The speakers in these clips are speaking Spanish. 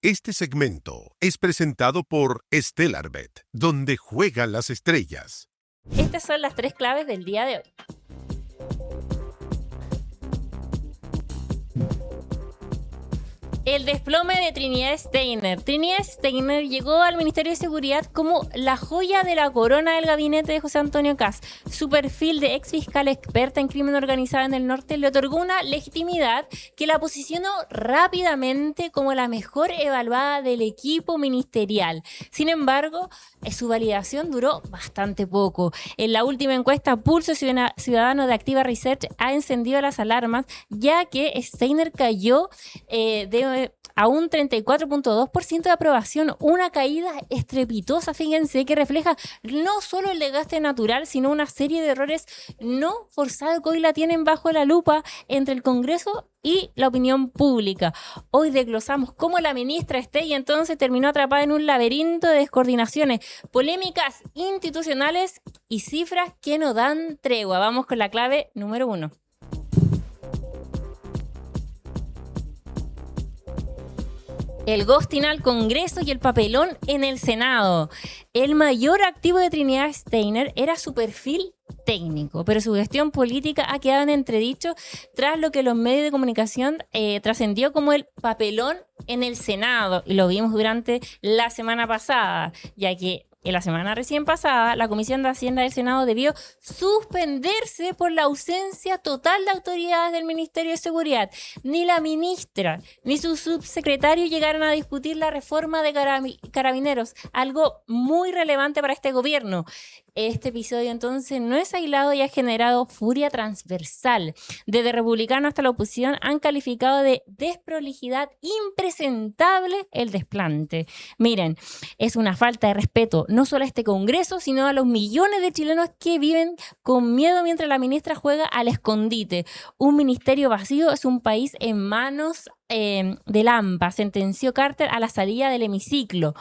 Este segmento es presentado por Stellarbet, donde juegan las estrellas. Estas son las 3 claves del día de hoy. El desplome de Trinidad Steiner. Trinidad Steiner llegó al Ministerio de Seguridad como la joya de la corona del gabinete de José Antonio Kast. Su perfil de ex fiscal experta en crimen organizado en el norte le otorgó una legitimidad que la posicionó rápidamente como la mejor evaluada del equipo ministerial. Sin embargo, su validación duró bastante poco. En la última encuesta, Pulso Ciudadano de Activa Research ha encendido las alarmas, ya que Steiner cayó a un 34.2% de aprobación, una caída estrepitosa, fíjense, que refleja no solo el desgaste natural, sino una serie de errores no forzados que hoy la tienen bajo la lupa entre el Congreso y la opinión pública. Hoy desglosamos cómo la ministra Stey entonces terminó atrapada en un laberinto de descoordinaciones, polémicas institucionales y cifras que no dan tregua. Vamos con la clave número 1. El ghosting al Congreso y el papelón en el Senado. El mayor activo de Trinidad Steiner era su perfil técnico, pero su gestión política ha quedado en entredicho tras lo que los medios de comunicación trascendió como el papelón en el Senado, y lo vimos durante la semana pasada, ya que en la semana recién pasada, la Comisión de Hacienda del Senado debió suspenderse por la ausencia total de autoridades del Ministerio de Seguridad. Ni la ministra ni su subsecretario llegaron a discutir la reforma de carabineros, algo muy relevante para este gobierno. Este episodio entonces no es aislado y ha generado furia transversal. Desde republicanos hasta la oposición han calificado de desprolijidad impresentable el desplante. Miren, es una falta de respeto no solo a este Congreso, sino a los millones de chilenos que viven con miedo mientras la ministra juega al escondite. Un ministerio vacío es un país en manos de Lampa, sentenció Carter a la salida del hemiciclo.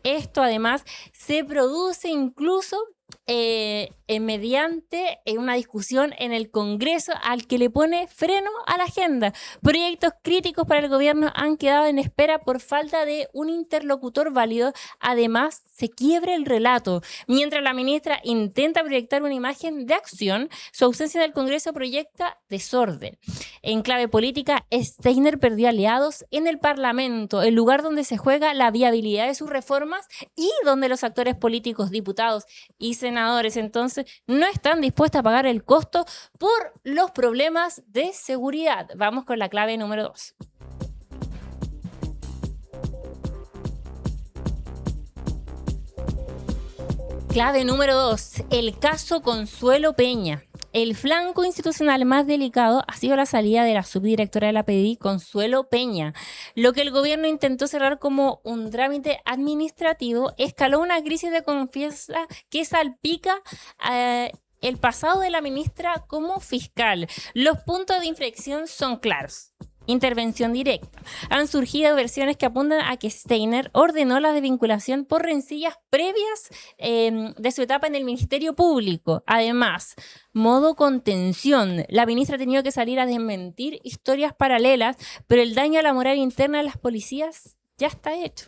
Esto además se produce incluso mediante una discusión en el Congreso al que le pone freno a la agenda. Proyectos críticos para el gobierno han quedado en espera por falta de un interlocutor válido. Además, se quiebra el relato. Mientras la ministra intenta proyectar una imagen de acción, su ausencia del Congreso proyecta desorden. En clave política, Steiner perdió aliados en el Parlamento, el lugar donde se juega la viabilidad de sus reformas y donde los actores políticos, diputados y senadores entonces no están dispuestos a pagar el costo por los problemas de seguridad. Vamos con la clave número 2. Clave número 2, el caso Consuelo Peña. El flanco institucional más delicado ha sido la salida de la subdirectora de la PDI, Consuelo Peña. Lo que el gobierno intentó cerrar como un trámite administrativo escaló una crisis de confianza que salpica el pasado de la ministra como fiscal. Los puntos de inflexión son claros. Intervención directa. Han surgido versiones que apuntan a que Steiner ordenó la desvinculación por rencillas previas de su etapa en el Ministerio Público. Además, modo contención. La ministra ha tenido que salir a desmentir historias paralelas, pero el daño a la moral interna de las policías ya está hecho.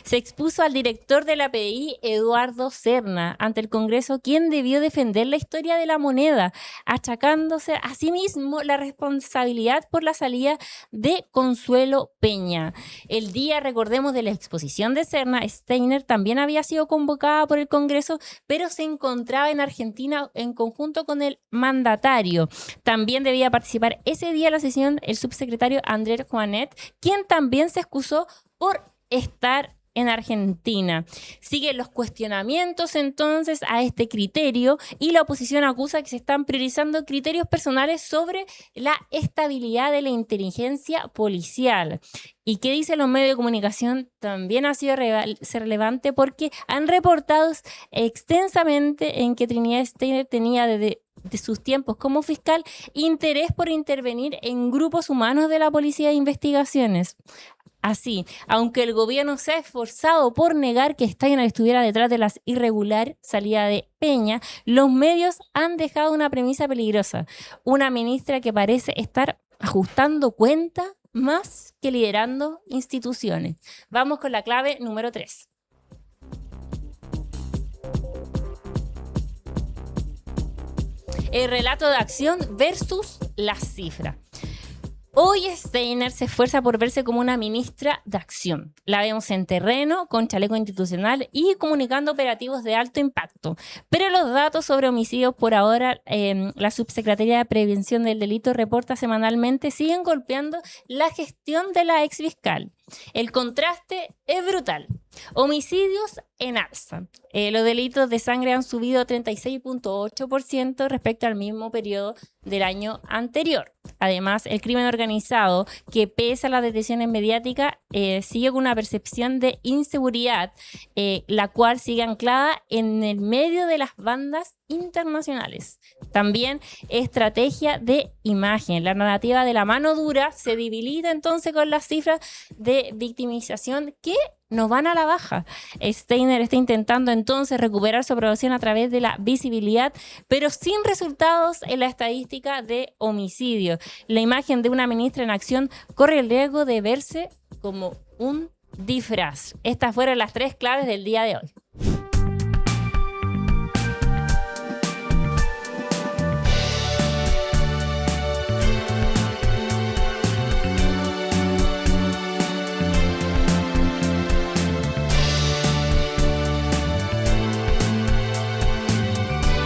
Se expuso al director de la PDI, Eduardo Serna, ante el Congreso, quien debió defender la historia de la moneda, achacándose a sí mismo la responsabilidad por la salida de Consuelo Peña. El día, recordemos, de la exposición de Serna, Steiner también había sido convocada por el Congreso, pero se encontraba en Argentina en conjunto con el mandatario. También debía participar ese día en la sesión el subsecretario Andrés Juanet, quien también se excusó por estar en Argentina. Siguen los cuestionamientos entonces a este criterio y la oposición acusa que se están priorizando criterios personales sobre la estabilidad de la inteligencia policial. ¿Y qué dicen los medios de comunicación? También ha sido relevante porque han reportado extensamente en que Trinidad Steiner tenía desde de sus tiempos como fiscal interés por intervenir en grupos humanos de la Policía de Investigaciones. Así, aunque el gobierno se ha esforzado por negar que Steiner estuviera detrás de la irregular salida de Peña, los medios han dejado una premisa peligrosa. Una ministra que parece estar ajustando cuenta más que liderando instituciones. Vamos con la clave número 3. El relato de acción versus las cifras. Hoy Steiner se esfuerza por verse como una ministra de acción. La vemos en terreno, con chaleco institucional y comunicando operativos de alto impacto. Pero los datos sobre homicidios por ahora, la Subsecretaría de Prevención del Delito reporta semanalmente, siguen golpeando la gestión de la exfiscal. El contraste es brutal. Homicidios en alza. Los delitos de sangre han subido 36.8% respecto al mismo periodo del año anterior. Además, el crimen organizado, que pese a las detenciones mediáticas, sigue con una percepción de inseguridad, la cual sigue anclada en el medio de las bandas internacionales. También estrategia de imagen. La narrativa de la mano dura se debilita entonces con las cifras de victimización que no van a la baja. Steiner está intentando entonces recuperar su aprobación a través de la visibilidad, pero sin resultados en la estadística de homicidio. La imagen de una ministra en acción corre el riesgo de verse como un disfraz. Estas fueron las 3 claves del día de hoy.